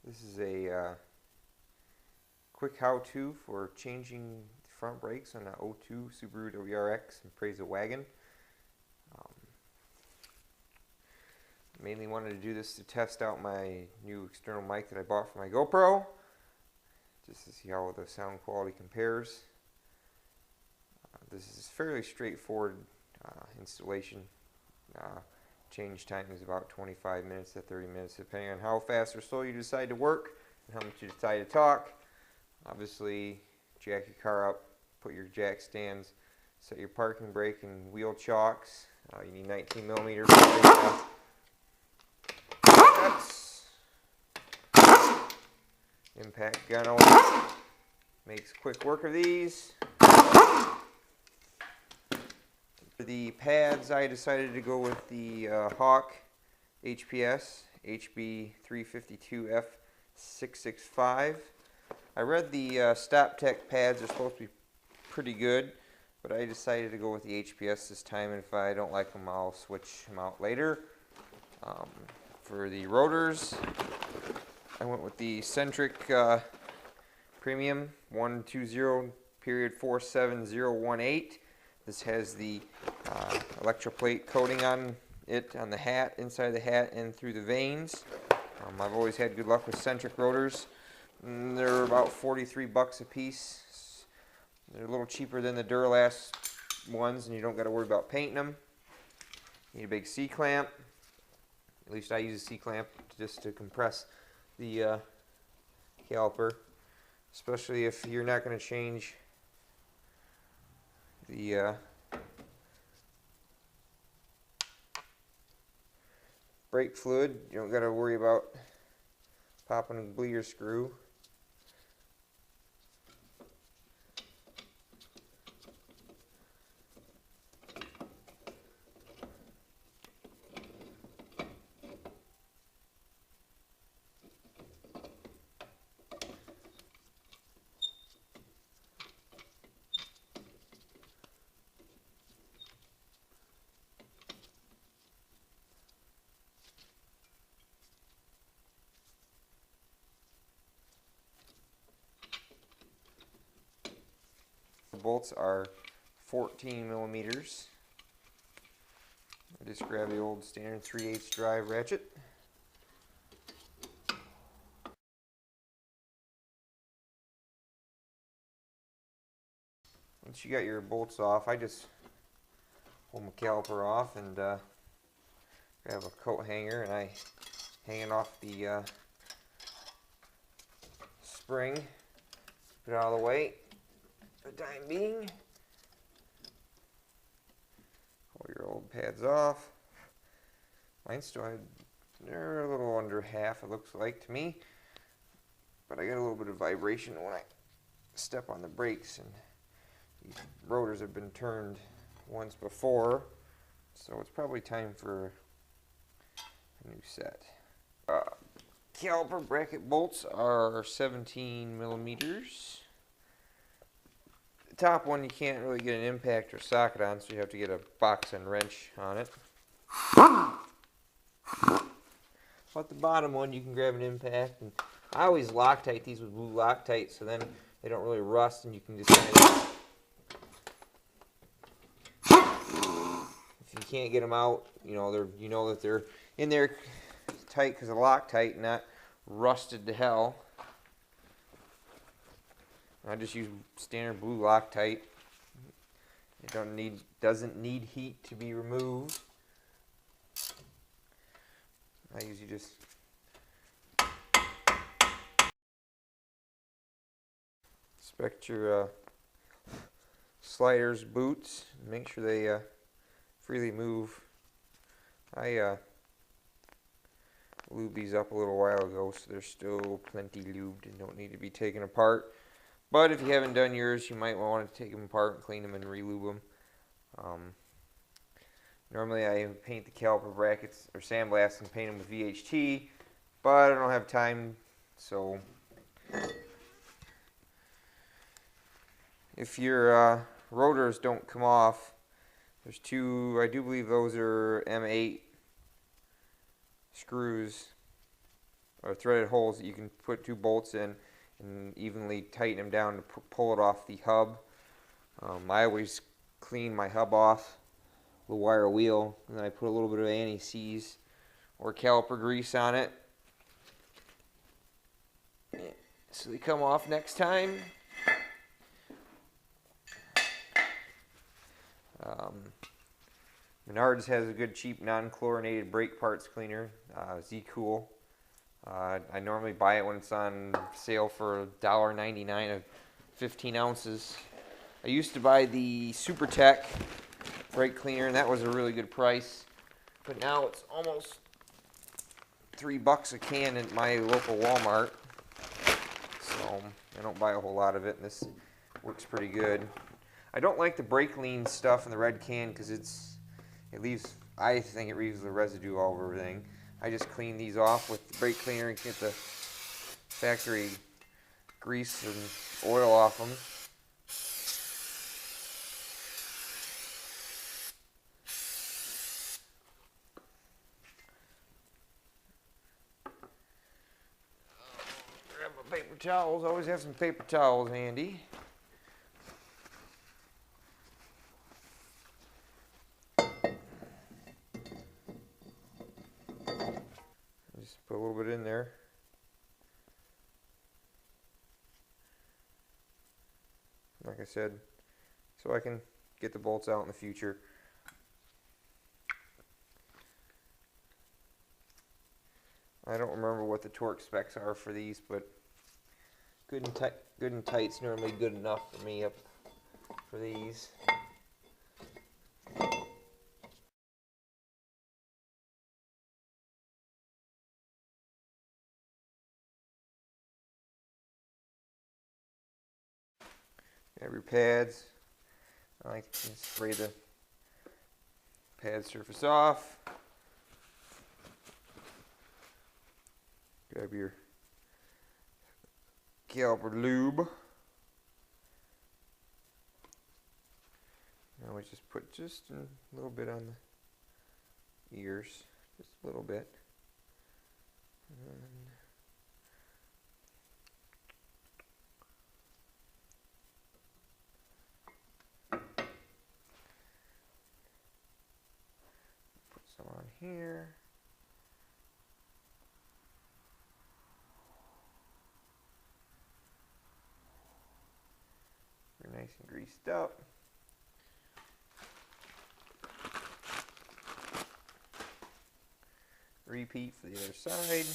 This is a quick how-to for changing front brakes on an 02 Subaru WRX Impreza Wagon. Mainly wanted to do this to test out my new external mic that I bought for my GoPro, just to see how the sound quality compares. This is fairly straightforward installation. Change time is about 25 minutes to 30 minutes, depending on how fast or slow you decide to work and how much you decide to talk. Obviously, jack your car up, put your jack stands, set your parking brake and wheel chocks. You need 19mm steps. Impact gun always makes quick work of these. For the pads, I decided to go with the Hawk HPS HB352F665. I read the Stop Tech pads are supposed to be pretty good, but I decided to go with the HPS this time, and if I don't like them, I'll switch them out later. For the rotors, I went with the Centric Premium 120.47018. This has the electroplate coating on it, on the hat, inside the hat, and through the vanes. I've always had good luck with Centric rotors. They're about 43 bucks a piece. They're a little cheaper than the Duralast ones, and you don't got to worry about painting them. You need a big C-clamp. At least I use a C-clamp just to compress the caliper, especially if you're not going to change the brake fluid. You don't got to worry about popping a bleeder screw. The bolts are 14mm. I just grab the old standard 3/8 drive ratchet. Once you got your bolts off, I just pull my caliper off and grab a coat hanger, and I hang it off the spring, put it out of the way for the time being. Pull your old pads off. Mine still had, they're a little under half, it looks like to me, but I got a little bit of vibration when I step on the brakes, and these rotors have been turned once before, so it's probably time for a new set. Caliper bracket bolts are 17mm. The top one you can't really get an impact or socket on, so you have to get a box and wrench on it. But the bottom one you can grab an impact, and I always Loctite these with blue Loctite, so then they don't really rust, and you can just kind of, if you can't get them out, you know that they're in there tight because of Loctite, not rusted to hell. I just use standard blue Loctite. It doesn't need heat to be removed. I usually just inspect your sliders, boots, and make sure they freely move. I lubed these up a little while ago, so they're still plenty lubed and don't need to be taken apart. But if you haven't done yours, you might want to take them apart and clean them and re-lube them. Normally I paint the caliper brackets or sandblast and paint them with VHT, but I don't have time, so if your rotors don't come off, there's two, I do believe those are M8 screws or threaded holes that you can put 2 bolts in and evenly tighten them down to pull it off the hub. I always clean my hub off with a wire wheel, and then I put a little bit of anti-seize or caliper grease on it, so they come off next time. Menards has a good cheap non-chlorinated brake parts cleaner, Z-Cool. I normally buy it when it's on sale for $1.99 of 15 ounces. I used to buy the SuperTech brake cleaner, and that was a really good price. But now it's almost $3 a can at my local Walmart. So I don't buy a whole lot of it, and this works pretty good. I don't like the brake lean stuff in the red can because I think it leaves the residue all over everything. I just clean these off with the brake cleaner and get the factory grease and oil off them. Grab my paper towels. Always have some paper towels handy. Just put a little bit in there. Like I said, so I can get the bolts out in the future. I don't remember what the torque specs are for these, but good and tight's normally good enough for me up for these. Grab your pads. I like to spray the pad surface off. Grab your Caliper Lube. Now we just put just a little bit on the ears, just a little bit. And put some on here. They're nice and greased up. Repeat for the other side.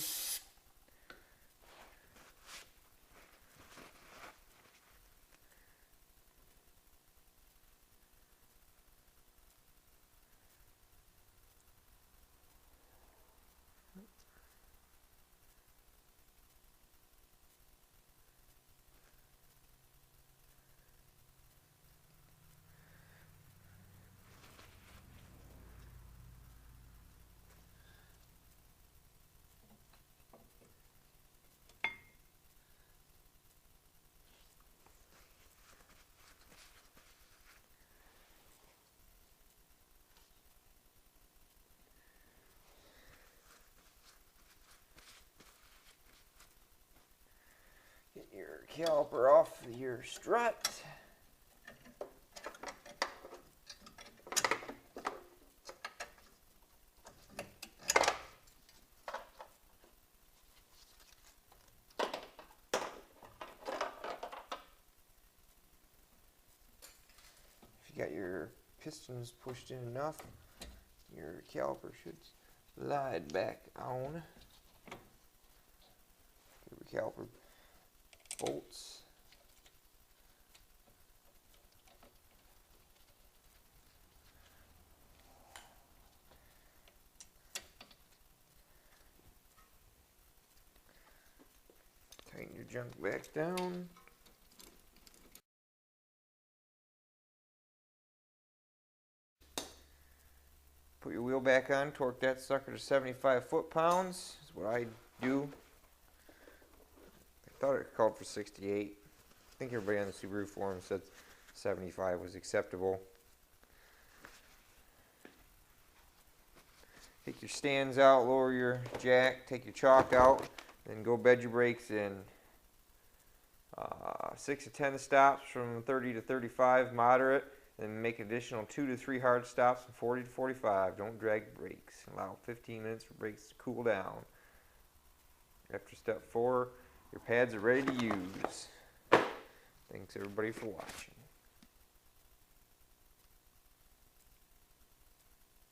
Get your caliper off your strut. If you got your pistons pushed in enough, your caliper should slide back on. Give your caliper bolts. Tighten your junk back down. Put your wheel back on, torque that sucker to 75 foot-pounds, is what I do. I thought it called for 68. I think everybody on the Subaru forum said 75 was acceptable. Take your stands out, lower your jack, take your chock out. Then go bed your brakes in 6 to 10 stops from 30 to 35 moderate, and make additional 2 to 3 hard stops from 40 to 45. Don't drag the brakes. Allow 15 minutes for brakes to cool down. After step 4, your pads are ready to use. Thanks everybody for watching.